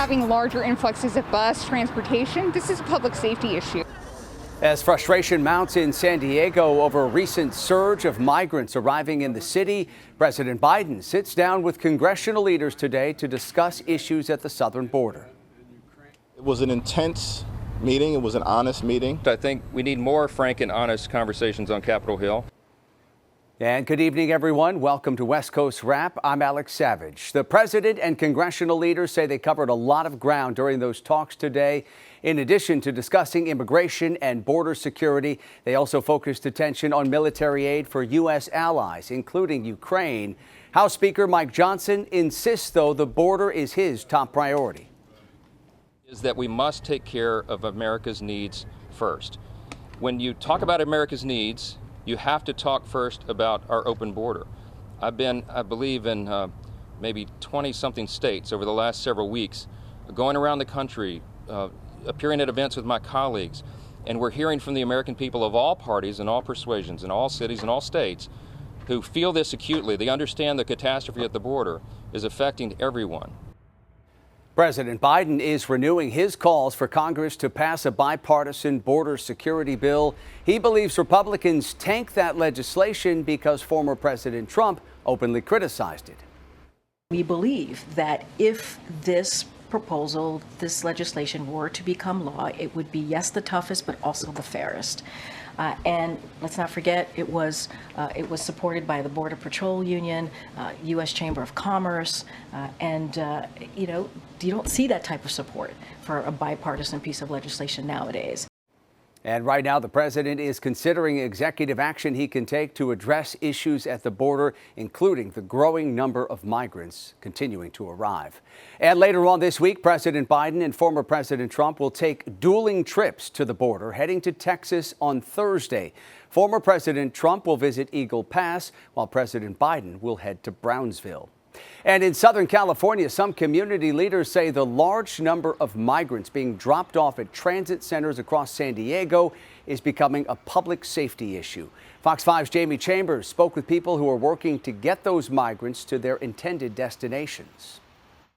having larger influxes of bus transportation, this is a public safety issue. As frustration mounts in San Diego over a recent surge of migrants arriving in the city, President Biden sits down with congressional leaders today to discuss issues at the southern border. It was an intense meeting. It was an honest meeting. I think we need more frank and honest conversations on Capitol Hill. And good evening, everyone. Welcome to West Coast Wrap. I'm Alex Savage. The president and congressional leaders say they covered a lot of ground during those talks today. In addition to discussing immigration and border security, they also focused attention on military aid for U.S. allies, including Ukraine. House Speaker Mike Johnson insists, though, the border is his top priority. Is that we must take care of America's needs first. When you talk about America's needs, you have to talk first about our open border. I've been, I believe, in maybe 20-something states over the last several weeks, going around the country, appearing at events with my colleagues, and we're hearing from the American people of all parties and all persuasions in all cities and all states who feel this acutely. They understand the catastrophe at the border is affecting everyone. President Biden is renewing his calls for Congress to pass a bipartisan border security bill. He believes Republicans tanked that legislation because former President Trump openly criticized it. We believe that if this proposal, this legislation were to become law, it would be, yes, the toughest, but also the fairest. And let's not forget, it was supported by the Border Patrol Union, U.S. Chamber of Commerce, and you don't see that type of support for a bipartisan piece of legislation nowadays. And right now, the president is considering executive action he can take to address issues at the border, including the growing number of migrants continuing to arrive. And later on this week, President Biden and former President Trump will take dueling trips to the border, heading to Texas on Thursday. Former President Trump will visit Eagle Pass, while President Biden will head to Brownsville. And in Southern California, some community leaders say the large number of migrants being dropped off at transit centers across San Diego is becoming a public safety issue. Fox 5's Jamie Chambers spoke with people who are working to get those migrants to their intended destinations.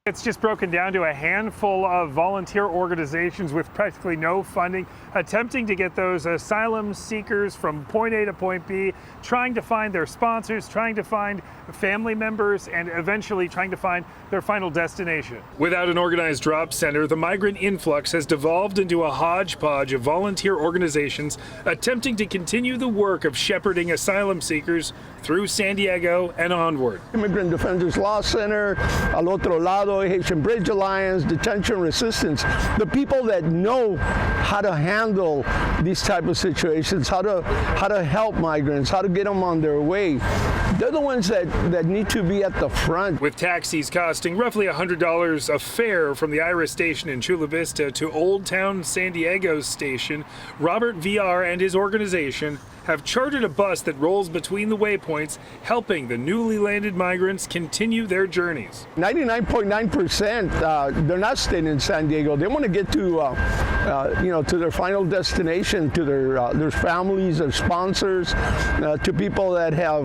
It's just broken down to a handful of volunteer organizations with practically no funding, attempting to get those asylum seekers from point A to point B, trying to find their sponsors, trying to find family members, and eventually trying to find their final destination. Without an organized drop center, the migrant influx has devolved into a hodgepodge of volunteer organizations attempting to continue the work of shepherding asylum seekers through San Diego and onward. Immigrant Defenders Law Center, Al Otro Lado, Haitian Bridge Alliance, Detention Resistance, the people that know how to handle these type of situations, how to help migrants, how to get them on their way. They're the ones that need to be at the front. With taxis costing roughly $100 a fare from the Iris station in Chula Vista to Old Town San Diego's station, Robert VR and his organization have chartered a bus that rolls between the waypoints, helping the newly landed migrants continue their journeys. 99.9%, they're not staying in San Diego. They want to get to, to their final destination, to their families, their sponsors, to people that have,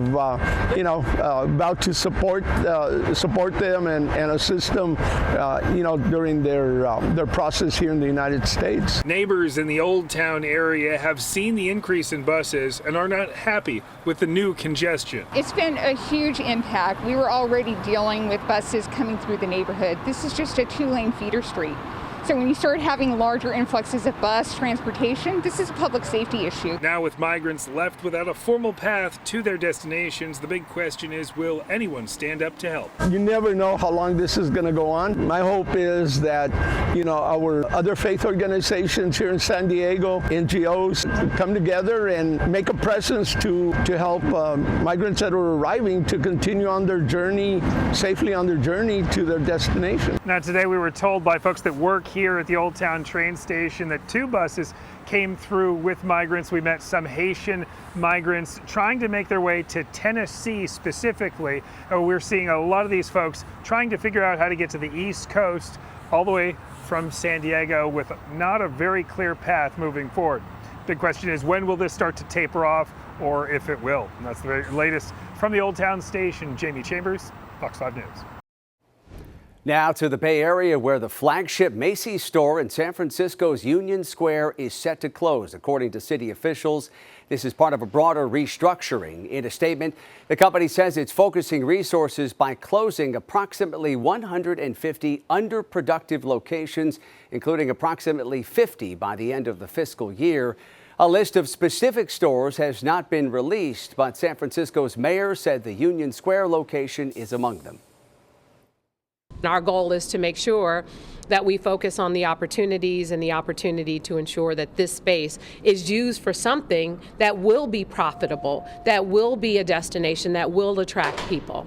about to support them and assist them, during their process here in the United States. Neighbors in the Old Town area have seen the increase in buses and are not happy with the new congestion. It's been a huge impact. We were already dealing with buses coming through the neighborhood. This is just a two-lane feeder street. So when you start having larger influxes of bus transportation, this is a public safety issue. Now with migrants left without a formal path to their destinations, the big question is, will anyone stand up to help? You never know how long this is going to go on. My hope is that, our other faith organizations here in San Diego, NGOs, come together and make a presence to help migrants that are arriving to continue on their journey, safely on their journey to their destination. Now today we were told by folks that work here at the Old Town train station that 2 buses came through with migrants. We met some Haitian migrants trying to make their way to Tennessee specifically. We're seeing a lot of these folks trying to figure out how to get to the East Coast all the way from San Diego with not a very clear path moving forward. Big question is, when will this start to taper off, or if it will? And that's the very latest from the Old Town station. Jamie Chambers, Fox 5 News. Now to the Bay Area, where the flagship Macy store in San Francisco's Union Square is set to close, according to city officials. This is part of a broader restructuring. In a statement, the company says it's focusing resources by closing approximately 150 underproductive locations, including approximately 50 by the end of the fiscal year. A list of specific stores has not been released, but San Francisco's mayor said the Union Square location is among them. Our goal is to make sure that we focus on the opportunities and the opportunity to ensure that this space is used for something that will be profitable, that will be a destination, that will attract people.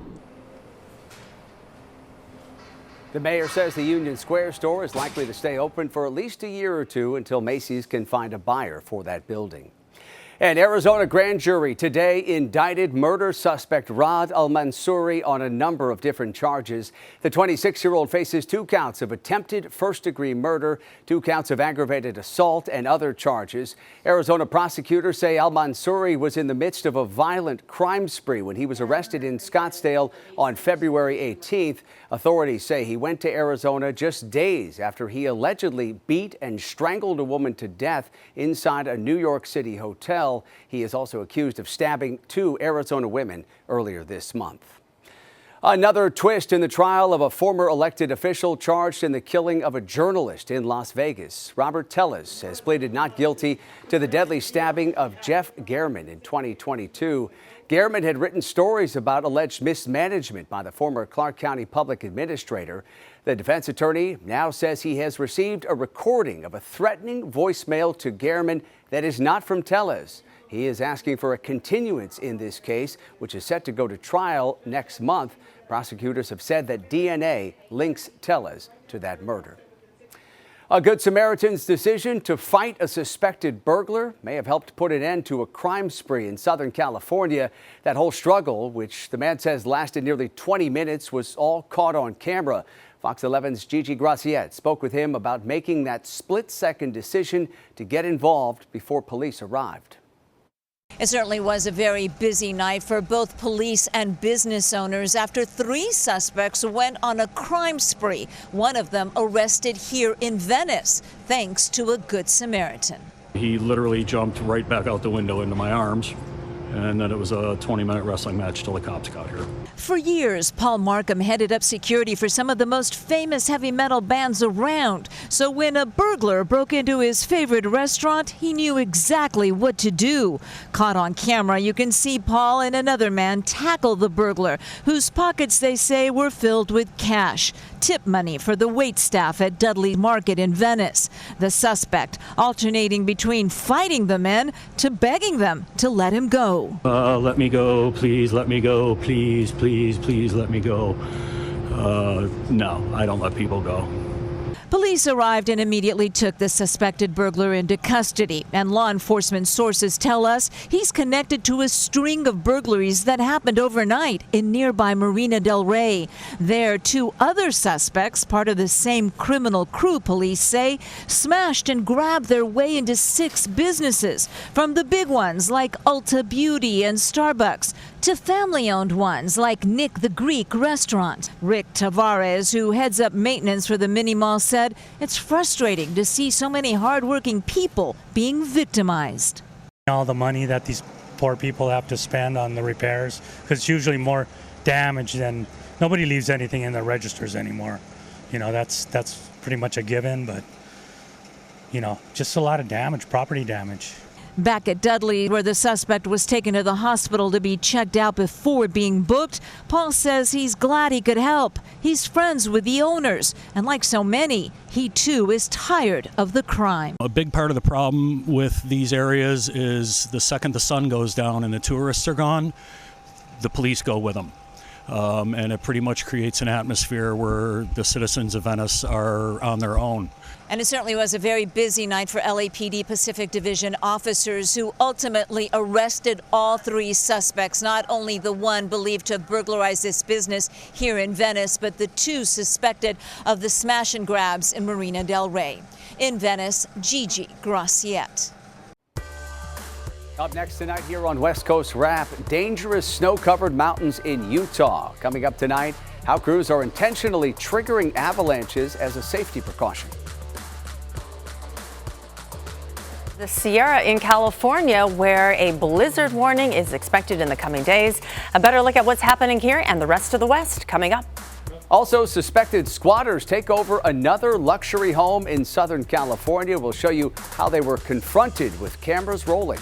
The mayor says the Union Square store is likely to stay open for at least a year or two until Macy's can find a buyer for that building. An Arizona grand jury today indicted murder suspect Rad Al-Mansouri on a number of different charges. The 26-year-old faces 2 counts of attempted first-degree murder, 2 counts of aggravated assault, and other charges. Arizona prosecutors say Al-Mansouri was in the midst of a violent crime spree when he was arrested in Scottsdale on February 18th. Authorities say he went to Arizona just days after he allegedly beat and strangled a woman to death inside a New York City hotel. He is also accused of stabbing 2 Arizona women earlier this month. Another twist in the trial of a former elected official charged in the killing of a journalist in Las Vegas. Robert Tellez has pleaded not guilty to the deadly stabbing of Jeff Gehrman in 2022. Gehrman had written stories about alleged mismanagement by the former Clark County public administrator. The defense attorney now says he has received a recording of a threatening voicemail to Gehrman that is not from Tellez. He is asking for a continuance in this case, which is set to go to trial next month. Prosecutors have said that DNA links Tellez to that murder. A Good Samaritan's decision to fight a suspected burglar may have helped put an end to a crime spree in Southern California. That whole struggle, which the man says lasted nearly 20 minutes, was all caught on camera. Fox 11's Gigi Graciette spoke with him about making that split-second decision to get involved before police arrived. It certainly was a very busy night for both police and business owners after 3 suspects went on a crime spree. One of them arrested here in Venice, thanks to a Good Samaritan. He literally jumped right back out the window into my arms, and then it was a 20-minute wrestling match till the cops got here. For years, Paul Markham headed up security for some of the most famous heavy metal bands around. So when a burglar broke into his favorite restaurant, he knew exactly what to do. Caught on camera, you can see Paul and another man tackle the burglar, whose pockets, they say, were filled with cash. Tip money for the waitstaff at Dudley Market in Venice. The suspect alternating between fighting the men to begging them to let him go. Let me go, please, let me go, please, please, please let me go. No, I don't let people go. Police arrived and immediately took the suspected burglar into custody. And law enforcement sources tell us he's connected to a string of burglaries that happened overnight in nearby Marina del Rey. There, 2 other suspects, part of the same criminal crew, police say, smashed and grabbed their way into 6 businesses, from the big ones like Ulta Beauty and Starbucks to family-owned ones like Nick the Greek restaurant. Rick Tavares, who heads up maintenance for the mini mall, said it's frustrating to see so many hardworking people being victimized. All the money that these poor people have to spend on the repairs, because it's usually more damage than, nobody leaves anything in their registers anymore. You know, that's pretty much a given, but, you know, just a lot of damage, property damage. Back at Dudley, where the suspect was taken to the hospital to be checked out before being booked, Paul says he's glad he could help. He's friends with the owners, and like so many, he too is tired of the crime. A big part of the problem with these areas is the second the sun goes down and the tourists are gone, the police go with them. And it pretty much creates an atmosphere where the citizens of Venice are on their own. And it certainly was a very busy night for LAPD Pacific Division officers who ultimately arrested all 3 suspects, not only the one believed to have burglarized this business here in Venice, but the 2 suspected of the smash and grabs in Marina del Rey. In Venice, Gigi Graciette. Up next tonight here on West Coast Wrap, dangerous snow-covered mountains in Utah. Coming up tonight, how crews are intentionally triggering avalanches as a safety precaution. The Sierra in California, where a blizzard warning is expected in the coming days. A better look at what's happening here and the rest of the West coming up. Also, suspected squatters take over another luxury home in Southern California. We'll show you how they were confronted with cameras rolling.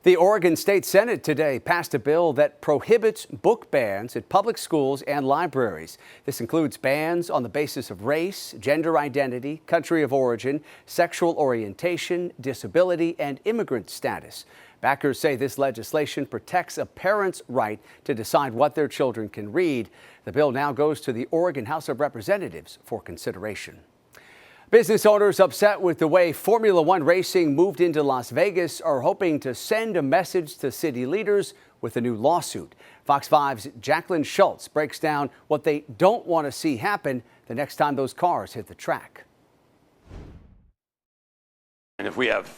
The Oregon State Senate today passed a bill that prohibits book bans at public schools and libraries. This includes bans on the basis of race, gender identity, country of origin, sexual orientation, disability, and immigrant status. Backers say this legislation protects a parent's right to decide what their children can read. The bill now goes to the Oregon House of Representatives for consideration. Business owners upset with the way Formula One racing moved into Las Vegas are hoping to send a message to city leaders with a new lawsuit. Fox 5's Jacqueline Schultz breaks down what they don't want to see happen the next time those cars hit the track. And if we have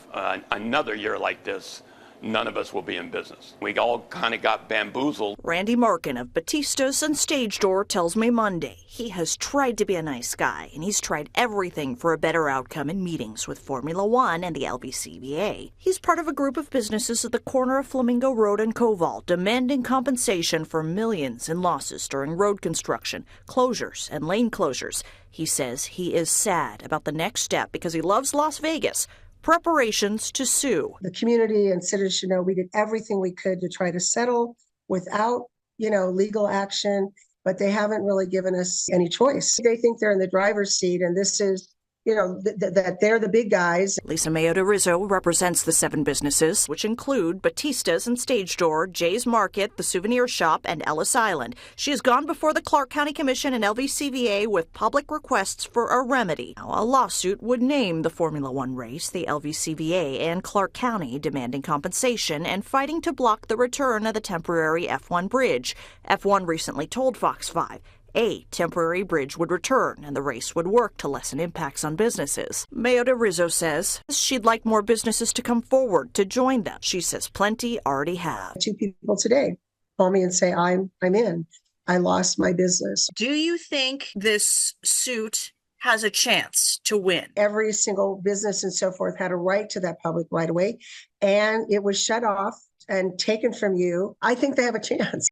another year like this, none of us will be in business. We all kind of got bamboozled. Randy Markin of Batistas and Stage Door tells me Monday he has tried to be a nice guy, and he's tried everything for a better outcome in meetings with Formula One and the LVCVA. He's part of a group of businesses at the corner of Flamingo Road and Koval demanding compensation for millions in losses during road construction, closures, and lane closures. He says he is sad about the next step because he loves Las Vegas. Preparations to sue. The community and citizens should know we did everything we could to try to settle without, legal action, but they haven't really given us any choice. They think they're in the driver's seat, and this is, that they're the big guys. Lisa Mayoda Rizzo represents the 7 businesses, which include Batistas and Stage Door, Jay's Market, the Souvenir Shop, and Ellis Island. She has gone before the Clark County Commission and LVCVA with public requests for a remedy. Now, a lawsuit would name the Formula One race, the LVCVA and Clark County demanding compensation and fighting to block the return of the temporary F1 bridge. F1 recently told Fox 5 a temporary bridge would return and the race would work to lessen impacts on businesses. Mayoda Rizzo says she'd like more businesses to come forward to join them. She says plenty already have. 2 people today call me and say, I'm in. I lost my business. Do you think this suit has a chance to win? Every single business and so forth had a right to that public right of way, and it was shut off and taken from you. I think they have a chance.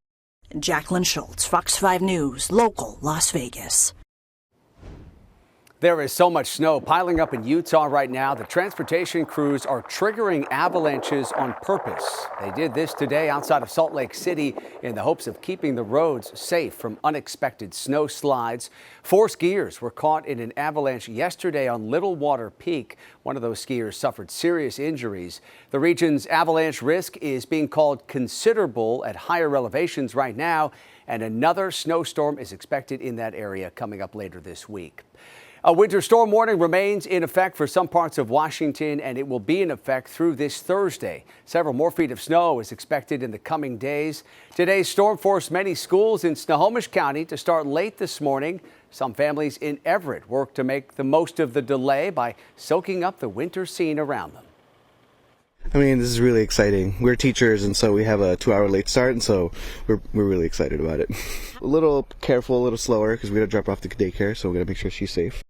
Jacqueline Schultz, Fox 5 News, local Las Vegas. There is so much snow piling up in Utah right now. The transportation crews are triggering avalanches on purpose. They did this today outside of Salt Lake City in the hopes of keeping the roads safe from unexpected snow slides. 4 skiers were caught in an avalanche yesterday on Little Water Peak. One of those skiers suffered serious injuries. The region's avalanche risk is being called considerable at higher elevations right now, and another snowstorm is expected in that area coming up later this week. A winter storm warning remains in effect for some parts of Washington, and it will be in effect through this Thursday. Several more feet of snow is expected in the coming days. Today's storm forced many schools in Snohomish County to start late this morning. Some families in Everett worked to make the most of the delay by soaking up the winter scene around them. I mean, this is really exciting. We're teachers, and so we have a 2-hour late start, and so we're really excited about it. A little careful, a little slower, because we got to drop her off to daycare, so we're going to make sure she's safe.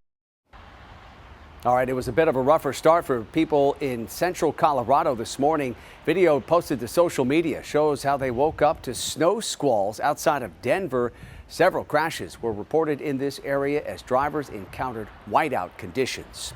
All right, it was a bit of a rougher start for people in central Colorado this morning. Video posted to social media shows how they woke up to snow squalls outside of Denver. Several crashes were reported in this area as drivers encountered whiteout conditions.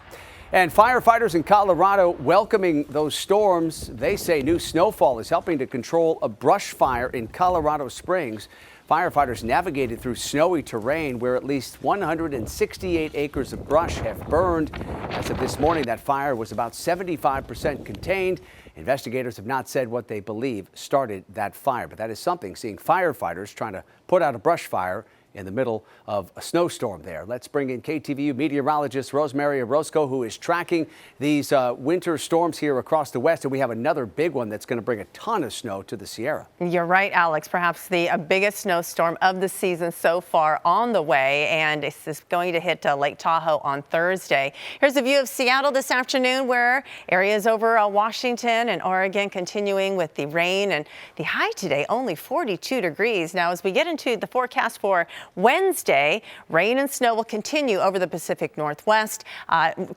And firefighters in Colorado welcoming those storms. They say new snowfall is helping to control a brush fire in Colorado Springs. Firefighters navigated through snowy terrain where at least 168 acres of brush have burned. As of this morning, that fire was about 75% contained. Investigators have not said what they believe started that fire, but that is something, seeing firefighters trying to put out a brush fire in the middle of a snowstorm there. Let's bring in KTVU meteorologist Rosemary Orozco, who is tracking these winter storms here across the West. And we have another big one that's going to bring a ton of snow to the Sierra. You're right, Alex. Perhaps the biggest snowstorm of the season so far on the way. And it's going to hit Lake Tahoe on Thursday. Here's a view of Seattle this afternoon, where areas over Washington and Oregon continuing with the rain, and the high today only 42 degrees. Now, as we get into the forecast for Wednesday, rain and snow will continue over the Pacific Northwest.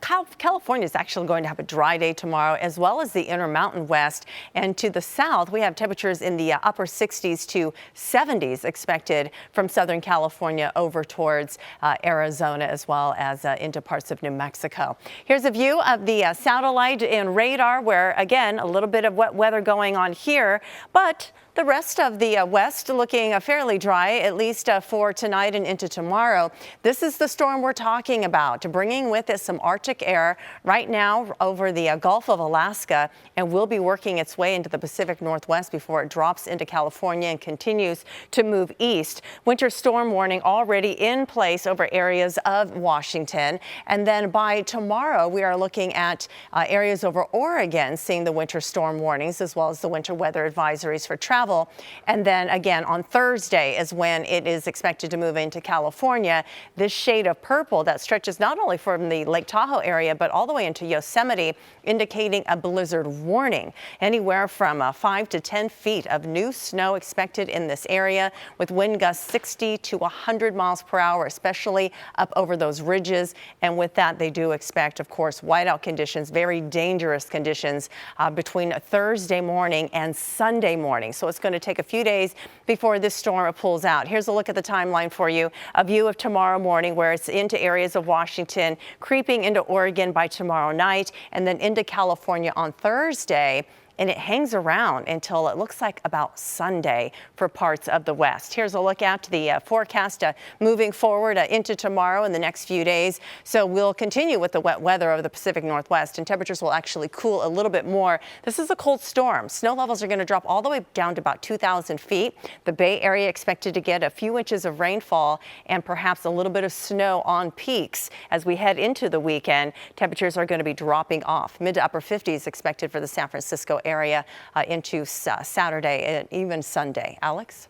California is actually going to have a dry day tomorrow, as well as the Intermountain West. And to the south, we have temperatures in the upper 60s to 70s expected from Southern California over towards Arizona, as well as into parts of New Mexico. Here's a view of the satellite and radar, where again, a little bit of wet weather going on here, but the rest of the west looking fairly dry, at least for tonight and into tomorrow. This is the storm we're talking about, bringing with it some Arctic air right now over the Gulf of Alaska, and will be working its way into the Pacific Northwest before it drops into California and continues to move east. Winter storm warning already in place over areas of Washington. And then by tomorrow, we are looking at areas over Oregon seeing the winter storm warnings, as well as the winter weather advisories for travel. And then again on Thursday is when it is expected to move into California. This shade of purple that stretches not only from the Lake Tahoe area, but all the way into Yosemite, indicating a blizzard warning. Anywhere from 5 to 10 feet of new snow expected in this area, with wind gusts 60 to 100 miles per hour, especially up over those ridges. And with that, they do expect, of course, whiteout conditions, very dangerous conditions between Thursday morning and Sunday morning. So it's going to take a few days before this storm pulls out. Here's a look at the timeline for you. A view of tomorrow morning, where it's into areas of Washington, creeping into Oregon by tomorrow night, and then into California on Thursday. And it hangs around until it looks like about Sunday for parts of the West. Here's a look at the forecast moving forward into tomorrow and the next few days. So we'll continue with the wet weather over the Pacific Northwest, and temperatures will actually cool a little bit more. This is a cold storm. Snow levels are going to drop all the way down to about 2,000 feet. The Bay Area expected to get a few inches of rainfall and perhaps a little bit of snow on peaks as we head into the weekend. Temperatures are going to be dropping off. Mid to upper 50s expected for the San Francisco area into Saturday and even Sunday. Alex?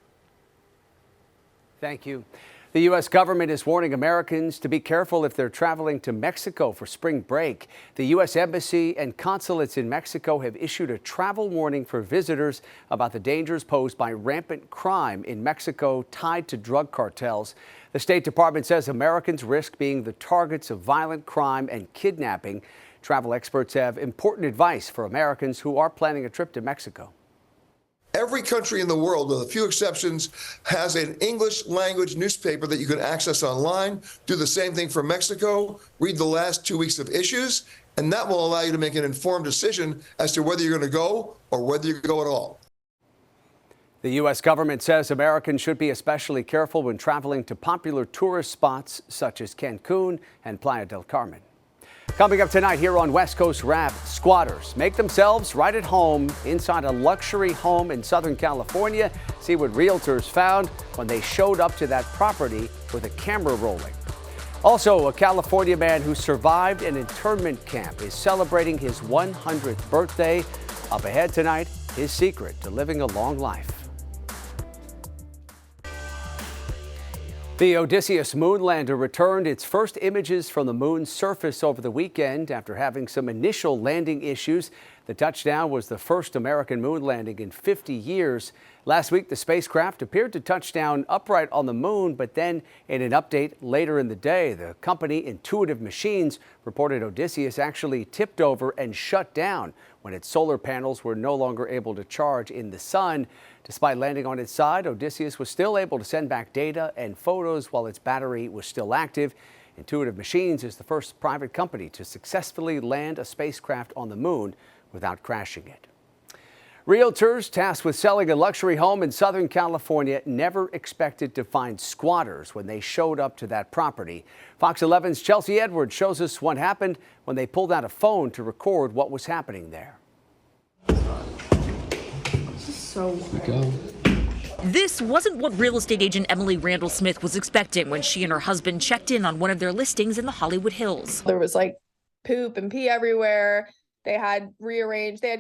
Thank you. The U.S. government is warning Americans to be careful if they're traveling to Mexico for spring break. The U.S. Embassy and consulates in Mexico have issued a travel warning for visitors about the dangers posed by rampant crime in Mexico tied to drug cartels. The State Department says Americans risk being the targets of violent crime and kidnapping. Travel experts have important advice for Americans who are planning a trip to Mexico. Every country in the world, with a few exceptions, has an English language newspaper that you can access online. Do the same thing for Mexico. Read the last 2 weeks of issues, and that will allow you to make an informed decision as to whether you're going to go or whether you go at all. The U.S. government says Americans should be especially careful when traveling to popular tourist spots such as Cancun and Playa del Carmen. Coming up tonight here on West Coast Wrap, squatters make themselves right at home inside a luxury home in Southern California. See what realtors found when they showed up to that property with a camera rolling. Also, a California man who survived an internment camp is celebrating his 100th birthday. Up ahead tonight, his secret to living a long life. The Odysseus moonlander returned its first images from the moon's surface over the weekend after having some initial landing issues. The touchdown was the first American moon landing in 50 years. Last week, the spacecraft appeared to touch down upright on the moon, but then in an update later in the day, the company Intuitive Machines reported Odysseus actually tipped over and shut down when its solar panels were no longer able to charge in the sun. Despite landing on its side, Odysseus was still able to send back data and photos while its battery was still active. Intuitive Machines is the first private company to successfully land a spacecraft on the moon without crashing it. Realtors tasked with selling a luxury home in Southern California never expected to find squatters when they showed up to that property. Fox 11's Chelsea Edwards shows us what happened when they pulled out a phone to record what was happening there. This is so weird. This wasn't what real estate agent Emily Randall Smith was expecting when she and her husband checked in on one of their listings in the Hollywood Hills. There was like poop and pee everywhere. They had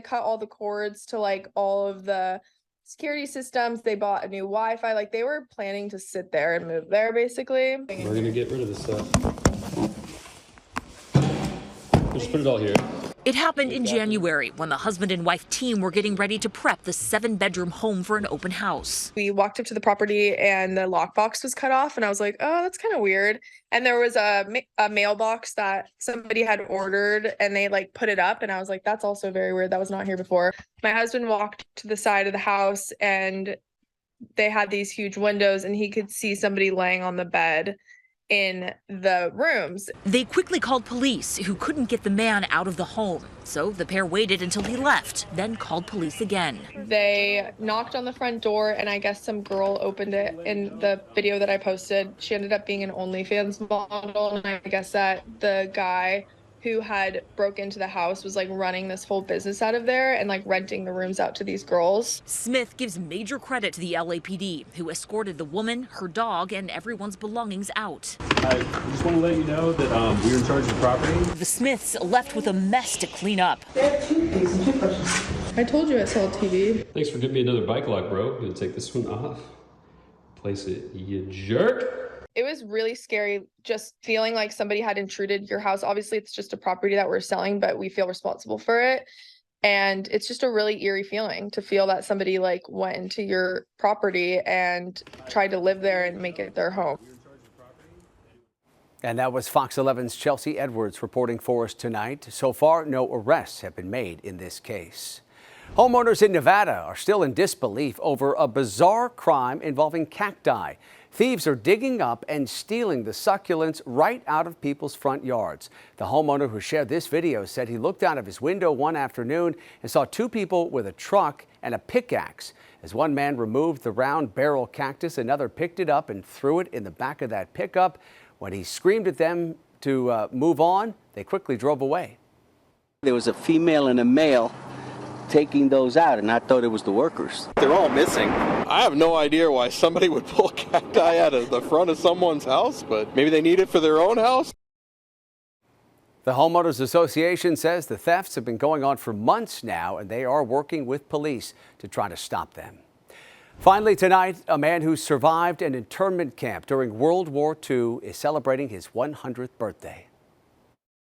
cut all the cords to like all of the security systems. They bought a new Wi-Fi. Like they were planning to sit there and move there basically. We're gonna get rid of this stuff. Just put it all here. It happened in January when the husband and wife team were getting ready to prep the 7-bedroom home for an open house. We walked up to the property and the lockbox was cut off and I was like, oh, that's kind of weird. And there was a mailbox that somebody had ordered and they like put it up and I was like, that's also very weird. That was not here before. My husband walked to the side of the house and they had these huge windows and he could see somebody laying on the bed in the rooms. They quickly called police, who couldn't get the man out of the home. So the pair waited until he left, then called police again. They knocked on the front door and I guess some girl opened it. In the video that I posted, she ended up being an OnlyFans model. And I guess that the guy who had broke into the house was like running this whole business out of there and like renting the rooms out to these girls. Smith gives major credit to the LAPD, who escorted the woman, her dog, and everyone's belongings out. I just want to let you know that we're in charge of the property. The Smiths left with a mess to clean up. They have toothpaste and toothbrushes. I told you I saw TV. Thanks for giving me another bike lock, bro. I'm gonna take this one off. Place it, you jerk. It was really scary just feeling like somebody had intruded your house. Obviously, it's just a property that we're selling, but we feel responsible for it. And it's just a really eerie feeling to feel that somebody like went into your property and tried to live there and make it their home. And that was Fox 11's Chelsea Edwards reporting for us tonight. So far, no arrests have been made in this case. Homeowners in Nevada are still in disbelief over a bizarre crime involving cacti. Thieves are digging up and stealing the succulents right out of people's front yards. The homeowner who shared this video said he looked out of his window one afternoon and saw two people with a truck and a pickaxe. As one man removed the round barrel cactus, another picked it up and threw it in the back of that pickup. When he screamed at them to move on, they quickly drove away. There was a female and a male taking those out, and I thought it was the workers. They're all missing. I have no idea why somebody would pull cacti out of the front of someone's house, but maybe they need it for their own house. The Homeowners Association says the thefts have been going on for months now, and they are working with police to try to stop them. Finally tonight, a man who survived an internment camp during World War II is celebrating his 100th birthday.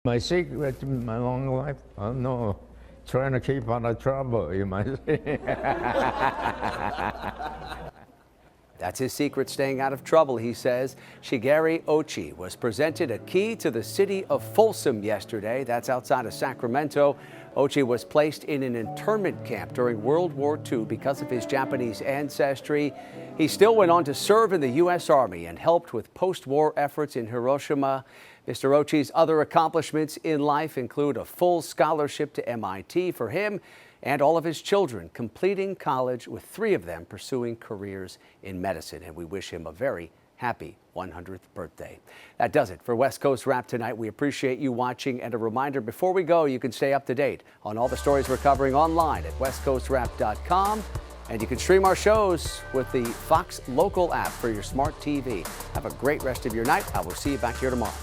My secret in my long life, I don't know. Trying to keep out of trouble, you might say. That's his secret, staying out of trouble, he says. Shigeri Ochi was presented a key to the city of Folsom yesterday. That's outside of Sacramento. Ochi was placed in an internment camp during World War II because of his Japanese ancestry. He still went on to serve in the U.S. Army and helped with post-war efforts in Hiroshima. Mr. Ochi's other accomplishments in life include a full scholarship to MIT for him and all of his children completing college, with 3 of them pursuing careers in medicine. And we wish him a very happy 100th birthday. That does it for West Coast Wrap tonight. We appreciate you watching, and a reminder before we go, you can stay up to date on all the stories we're covering online at westcoastwrap.com. And you can stream our shows with the Fox Local app for your smart TV. Have a great rest of your night. I will see you back here tomorrow.